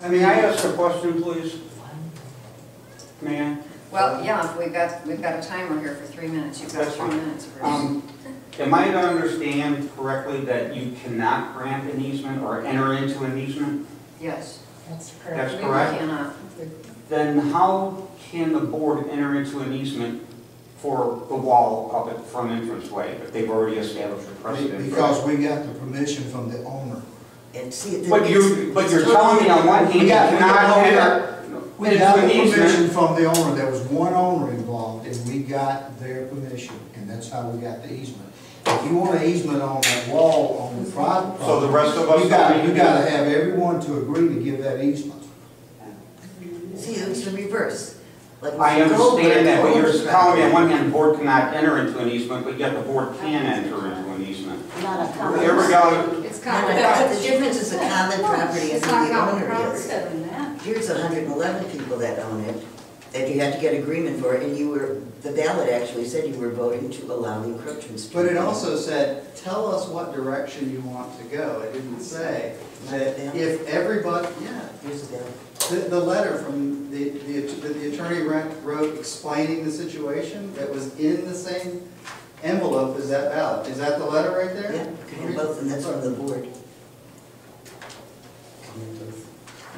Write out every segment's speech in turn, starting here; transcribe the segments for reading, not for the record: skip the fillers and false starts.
May I ask a question, please? May I? Well, yeah, we've got a timer here for 3 minutes. You've got That's 3 fine. minutes, Bruce. Am I to understand correctly that you cannot grant an easement or enter into an easement? Yes. That's correct. That's We correct? cannot. Then how can the board enter into an easement for the wall up at front entranceway if they've already established a precedent? Because we got the permission from the owner. And see, But you're telling me on one hand you cannot enter We into got an the permission easement. from the owner. There was one owner involved, and we got their permission, and that's how we got the easement. If you want an easement on that wall on the private property, So the rest of us you don't need to gotta have everyone to agree to give that easement. see, it was the reverse. Like I Mr. Goldberg understand that, but you're owns telling me on property. one hand the board cannot enter into an easement, but yet the board can enter into an easement. Not a common. Here we go. It's No, common. no, the difference is the common property and It's who not the common owner property. is. Better than that. Here's 111 people that own it, and you had to get agreement for it, and you were, the ballot actually said you were voting to allow the encroachments. But it also said, tell us what direction you want to go. It didn't say that if everybody, yeah. Here's the ballot. The letter from the attorney wrote explaining the situation that was in the same envelope as that ballot. Is that the letter right there? Yeah, you can have both, and that's from the board.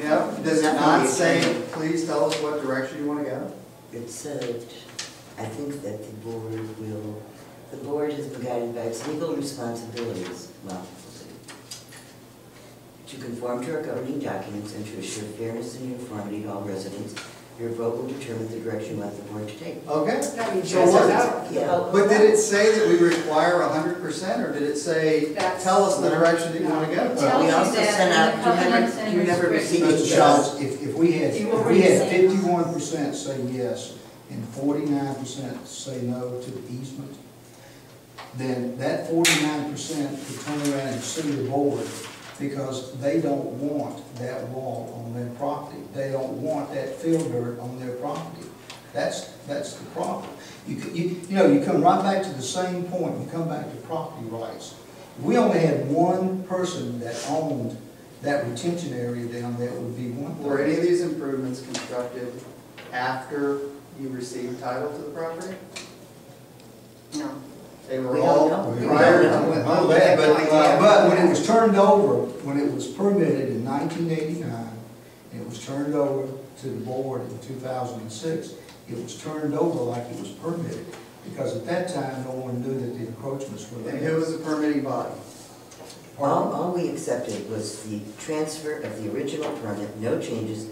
Yeah, does it not say, please tell us what direction you want to go? It said, I think that the board has been guided by its legal responsibilities, well, to conform to our governing documents and to assure fairness and uniformity to all residents. Your vote will determine the direction you want the board to take. Okay. No, you So just what- said that. Yeah. But did it say that we require 100%, or did it say, tell us the direction that you want to go? Tells We you also that sent in out, the covenants and you never restrictions. received Mr. Schultz, if we had You will read it. 51% say yes and 49% say no to the easement, then that 49% could turn around and sue the board because they don't want that wall on their property. They don't want that fill dirt on their property. That's the problem. You come right back to the same point. You come back to property rights. We only had one person that owned that retention area down there. Would be one. Were any of these improvements constructed after you received title to the property? No. They were We all don't know. prior to... Oh, that, but when it was turned over, when it was permitted in 1989, and it was turned over to the board in 2006, it was turned over like it was permitted, because at that time, no one knew that the encroachments were And there. who was the permitting body? all we accepted was the transfer of the original permit, no changes,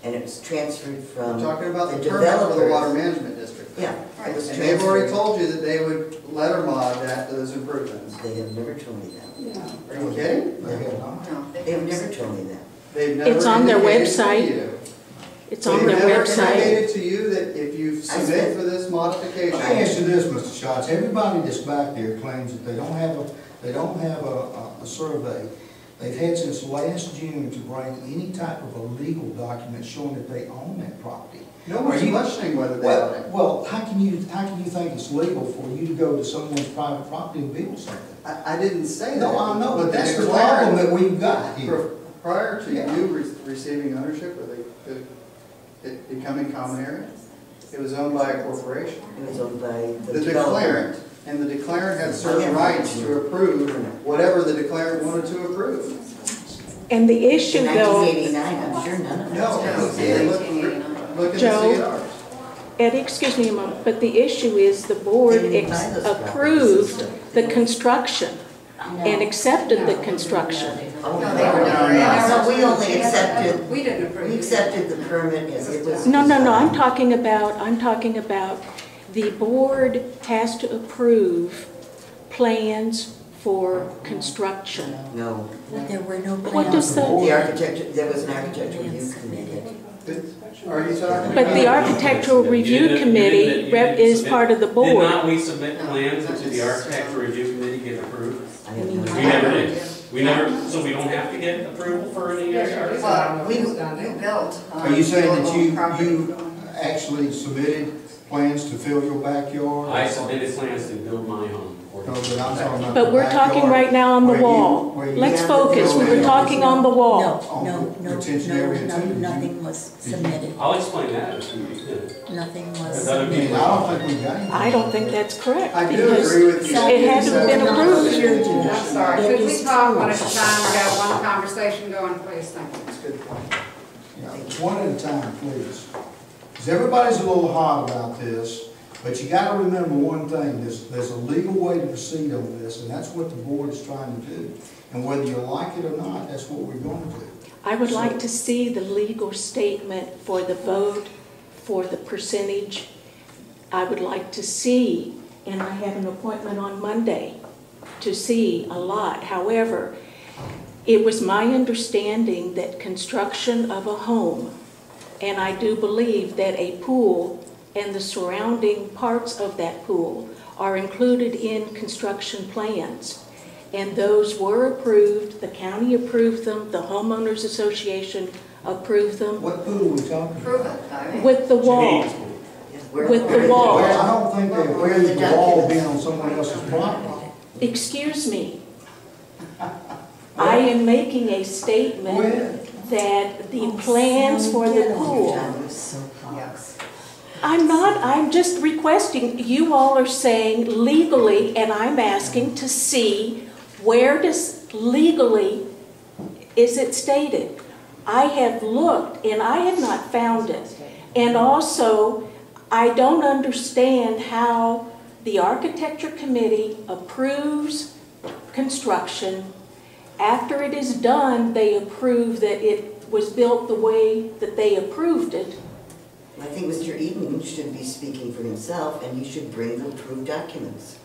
and it was transferred from I'm talking about the the permit for the developers. Water Management District. Yeah, it was And they've already transferred. told you that they would letter mod those improvements. They have never told me that. Are you kidding? They had not. No. They have never told me that. They've never It's on their indicated to website. you. It's on their They've never website. indicated to you that if you I submit said- for this modification. Let me ask you this, Mr. Schatz. Everybody that's back there claims that they don't have a survey. They've had since last June to bring any type of a legal document showing that they own that property. No one's Are you- questioning whether they own it. Well, how can you think it's legal for you to go to someone's private property and build something? I didn't say that. No, I know, but that's the declared- problem that we've got here. Prior to Yeah. you receiving ownership or it becoming common area, it was owned by a corporation. It was owned by The the developer. declarant, and the declarant had certain rights to approve whatever the declarant wanted to approve. And the issue In though, 1989, I'm sure none of No, us. look at the Joe? CRs. Eddie, excuse me a moment, but the issue is the board They didn't buy those approved properties. the construction and accepted the construction. Oh, No, they were never asked. no, we only accepted, We didn't approve. we accepted the permit as it was. No, I'm designed. talking about the board has to approve plans for construction. No. There were no What does The the, architecture, there was an architectural review committee. Are you talking but the about? architectural review committee is part of the Did board. not we submit plans into the architectural review committee get approved? I have no We idea. never did. We never, so we don't have to get approval for any area? Well, you built. Are you saying that buildable property. you actually submitted plans to fill your backyard? I submitted plans to build my home. No, but I'm talking about But the we're talking backyard right now on the where you- wall. where you Let's have to focus, fill we were in. talking on the wall. On No, the no, retention no, area no, too. nothing was submitted. I'll explain that if you need. Nothing was Does that I submitted. mean, I don't think we got anything. I don't think that's correct. I do because agree with you. It hasn't been approved. I'm sorry, It could we is talk true. one at a time, we got one conversation going, please, thank you. That's a good point. Yeah, one at a time, please. Because everybody's a little hot about this, but you gotta remember one thing, there's a legal way to proceed on this, and that's what the board is trying to do. And whether you like it or not, that's what we're going to do. I would like to see the legal statement for the vote, for the percentage. I would like to see, and I have an appointment on Monday to see a lot. However, it was my understanding that construction of a home, and I do believe that a pool and the surrounding parts of that pool are included in construction plans. And those were approved, the county approved them, the homeowners association approved them What pool are we talking about? Prove it, I mean. with the wall. With the wall. Well, I don't think they Where are the approved the wall documents? being on someone else's property. Excuse me. I am making a Go statement ahead. that the plans for the pool. Yes. I'm just requesting, you all are saying legally, and I'm asking to see where does legally is it stated? I have looked and I have not found it. And also, I don't understand how the architecture committee approves construction. After it is done, they approve that it was built the way that they approved it. I think Mr. Eden should be speaking for himself, and he should bring the approved documents.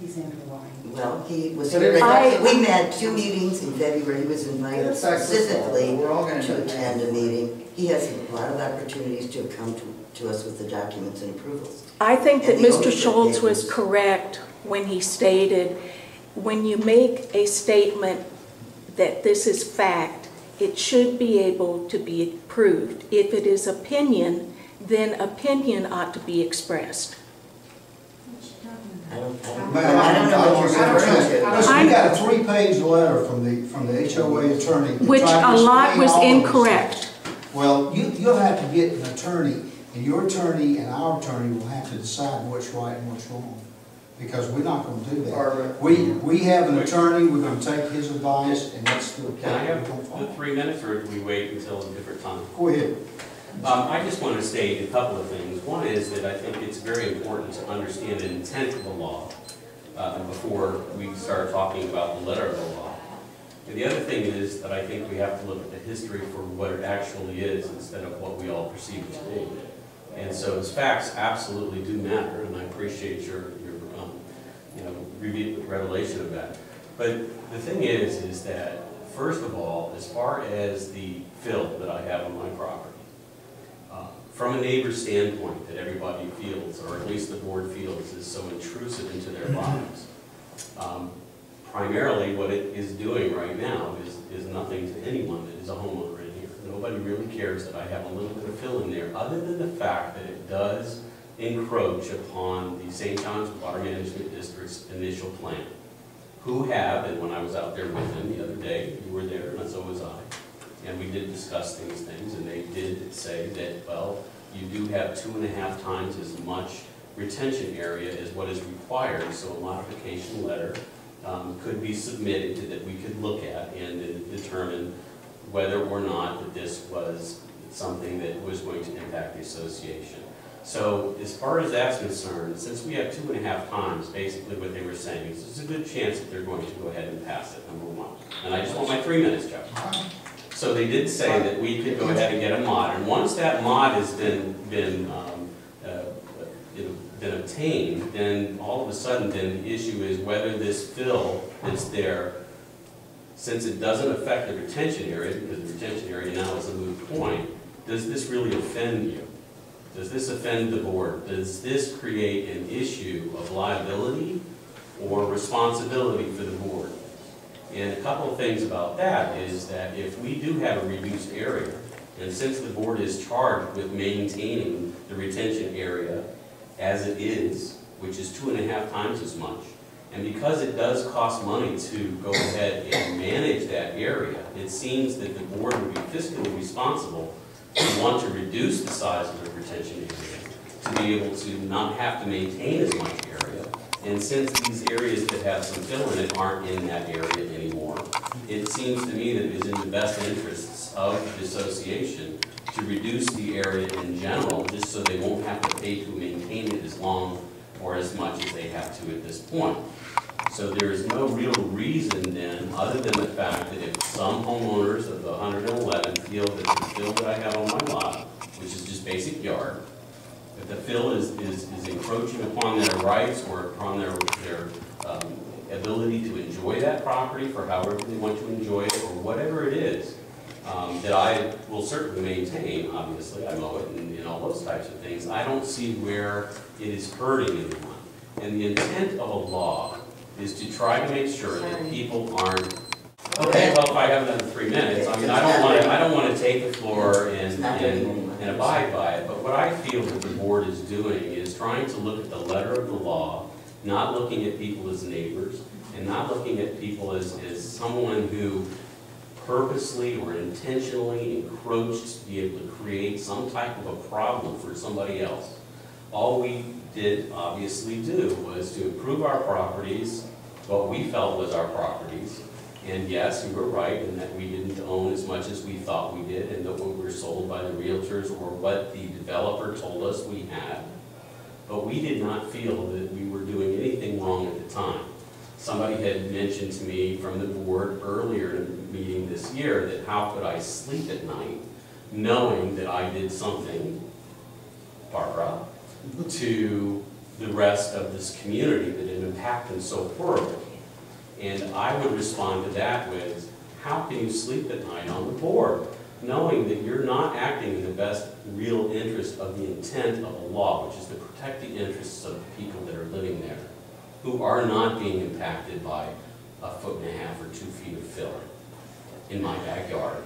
He's underlying. Well, he was But here, I- we had 2 meetings in February, he was invited It's Texas law. specifically We're all gonna to know. attend a meeting. He has a lot of opportunities to come to us with the documents and approvals. I think that And the Mr. ownership Schultz was papers. correct when he stated, when you make a statement that this is fact, it should be able to be approved. If it is opinion, then opinion ought to be expressed. I don't Ma'am, I don't know what you're I don't referring know. to. Listen, we got a 3-page letter from the HOA attorney. Which trying to a lot explain was all of this. incorrect. Well, you'll have to get an attorney, and your attorney and our attorney will have to decide what's right and what's wrong, because we're not gonna do Barbara. that. We have an attorney, we're gonna take his advice, and that's the. Can I have we're gonna the follow. 3 minutes, or do we wait until a different time? Go ahead. I just want to state a couple of things. One is that I think it's very important to understand the intent of the law before we start talking about the letter of the law. And the other thing is that I think we have to look at the history for what it actually is instead of what we all perceive it to be. And so those facts absolutely do matter, and I appreciate your revelation of that. But the thing is that first of all, as far as the fill that I have on my property, from a neighbor's standpoint that everybody feels, or at least the board feels, is so intrusive into their lives, primarily what it is doing right now is nothing to anyone that is a homeowner in here. Nobody really cares that I have a little bit of fill in there, other than the fact that it does encroach upon the St. John's Water Management District's initial plan. Who have, and when I was out there with them the other day, you were there, and so was I, and we did discuss these things, and they did say that, well, you do have 2.5 times as much retention area as what is required, so a modification letter could be submitted that we could look at and determine whether or not that this was something that was going to impact the association. So as far as that's concerned, since we have 2.5 times, basically what they were saying is there's a good chance that they're going to go ahead and pass it, number one. And I just want my 3 minutes, Jeff. So they did say that we could go ahead and get a mod, and once that mod has been obtained, then all of a sudden, then the issue is whether this fill that's there, since it doesn't affect the retention area, because the retention area now is a moot point, does this really offend you? Does this offend the board? Does this create an issue of liability or responsibility for the board? And a couple of things about that is that if we do have a reduced area, and since the board is charged with maintaining the retention area as it is, which is 2.5 times as much. And because it does cost money to go ahead and manage that area, it seems that the board would be fiscally responsible to want to reduce the size of the retention area, to be able to not have to maintain as much area. And since these areas that have some fill in it aren't in that area anymore, it seems to me that it is in the best interests of the association to reduce the area in general, just so they won't have to pay to maintain it as long or as much as they have to at this point. So there is no real reason then, other than the fact that if some homeowners of the 111 feel that the fill that I have on my lot, which is just basic yard, if the fill is encroaching upon their rights or upon their ability to enjoy that property for however they want to enjoy it, or whatever it is, that I will certainly maintain, obviously, I mow it and all those types of things, I don't see where it is hurting anyone. And the intent of a law is to try to make sure that people aren't, okay, well, if I have another 3 minutes, I mean, I don't want to take the floor and abide by it, but what I feel that the board is doing is trying to look at the letter of the law, not looking at people as neighbors, and not looking at people as someone who purposely or intentionally encroached to be able to create some type of a problem for somebody else. All we did obviously do was to improve our properties, what we felt was our properties. And yes, you were right in that we didn't own as much as we thought we did, and that we were sold by the realtors or what the developer told us we had. But we did not feel that we were doing anything wrong at the time. Somebody had mentioned to me from the board earlier in a meeting this year that how could I sleep at night knowing that I did something, Barbara, to the rest of this community that had impacted so horribly. And I would respond to that with, how can you sleep at night on the board, knowing that you're not acting in the best real interest of the intent of the law, which is to protect the interests of the people that are living there, who are not being impacted by 1.5 foot or 2 feet of fill in my backyard,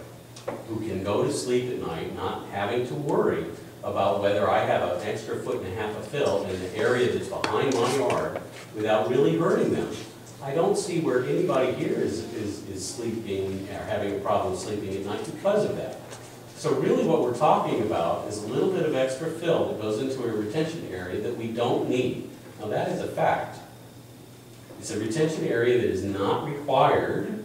who can go to sleep at night not having to worry about whether I have an extra 1.5 foot of fill in the area that's behind my yard without really hurting them. I don't see where anybody here is sleeping or having a problem sleeping at night because of that. So really what we're talking about is a little bit of extra fill that goes into a retention area that we don't need. Now that is a fact. It's a retention area that is not required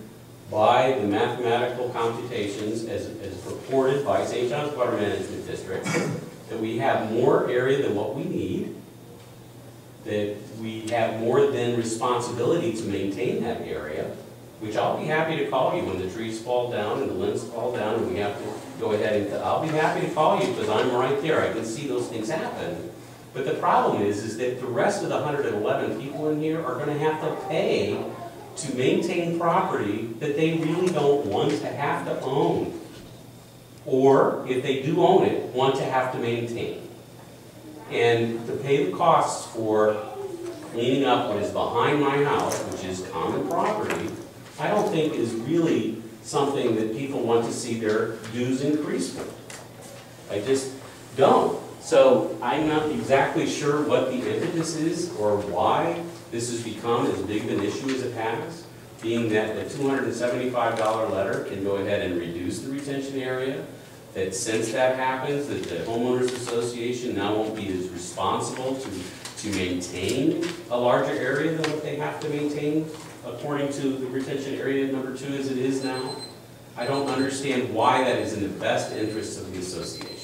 by the mathematical computations as reported by St. John's Water Management District, that we have more area than what we need, that we have more than responsibility to maintain that area, which I'll be happy to call you when the trees fall down and the limbs fall down and we have to go ahead and, I'll be happy to call you because I'm right there. I can see those things happen. But the problem is that the rest of the 111 people in here are going to have to pay to maintain property that they really don't want to have to own. Or, if they do own it, want to have to maintain. And to pay the costs for cleaning up what is behind my house, which is common property, I don't think is really something that people want to see their dues increase for. I just don't. So I'm not exactly sure what the impetus is or why this has become as big of an issue as it has, being that the $275 letter can go ahead and reduce the retention area, that since that happens, that the homeowners association now won't be as responsible to maintain a larger area than what they have to maintain according to the retention area number 2 as it is now. I don't understand why that is in the best interests of the association.